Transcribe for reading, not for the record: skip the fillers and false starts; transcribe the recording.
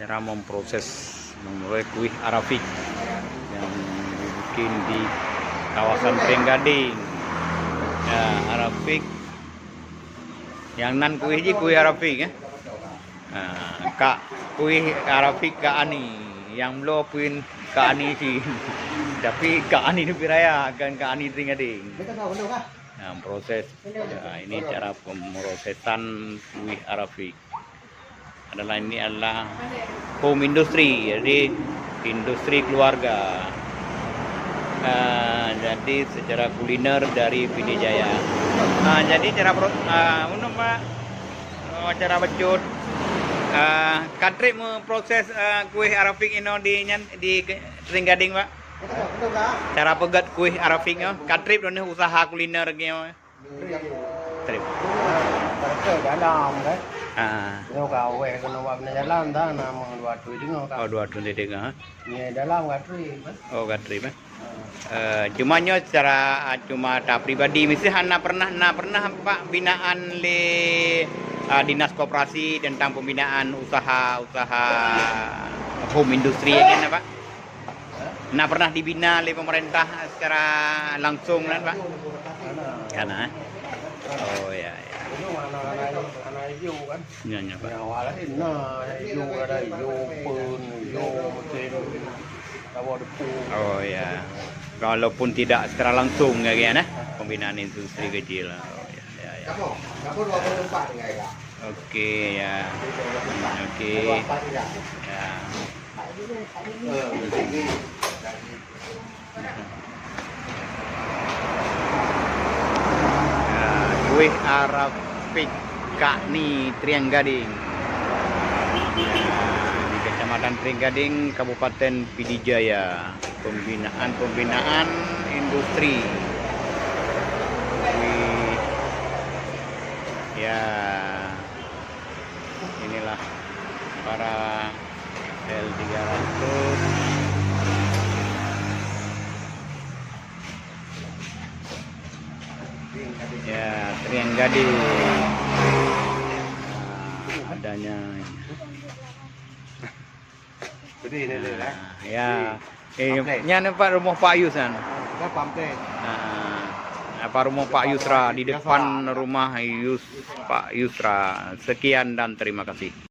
cara memproses kuih Arabik yang dibikin di kawasan Trenggading. Ya, Arabik yang nan kuih ji kuih Arabik ya. Nah, kak kuih Arabik Kak Ani yang belum puin Kak Ani sih. Tapi Kak Ani itu raya kan Kak Ani Trenggading. Nah, proses ini cara pemrosesan kuih Arabik. Ini adalah home industry, jadi industri keluarga. Jadi secara kuliner dari PD Jaya. Jadi cara cara becut Katrip memproses kuih Arabik ini di Trenggading Pak. Cara pegat kuih Arabik Katrip ini usaha kuliner gitu. Trip. Dalam kan. Nó gạo về nó vào nhà dalam dah nama dua tu dengan Oh, dua tu dia dengar. Ni dalam gatri. Oh, Katrip cuma cuma tak pribadi mesti pernah Pak binaan le dinas koperasi tentang pembinaan usaha home industry kan Pak. Nah pernah dibina oleh pemerintah secara langsung kan Pak? Karena oh ya. Anak hijau kan. Ya Pak. Yang awalnya hijau ada hijau pun hijau mesin tawa depu. Oh ya. Walaupun tidak secara langsung ya kan pembinaan industri kecil. Oh ya. Kamu 24 enggak? Oke ya. Oke. Ya. Kuih Arabik Kak Ni Trenggading. Di Kecamatan Trenggading, Kabupaten PD Jaya. Pembinaan industri. Ya, inilah para L300. Ya, Trenggading. Adanya. Ya. Ini Pak rumah Pak Yusan. Apa rumah Pak Yusra di depan rumah Pak Yusra. Sekian dan terima kasih.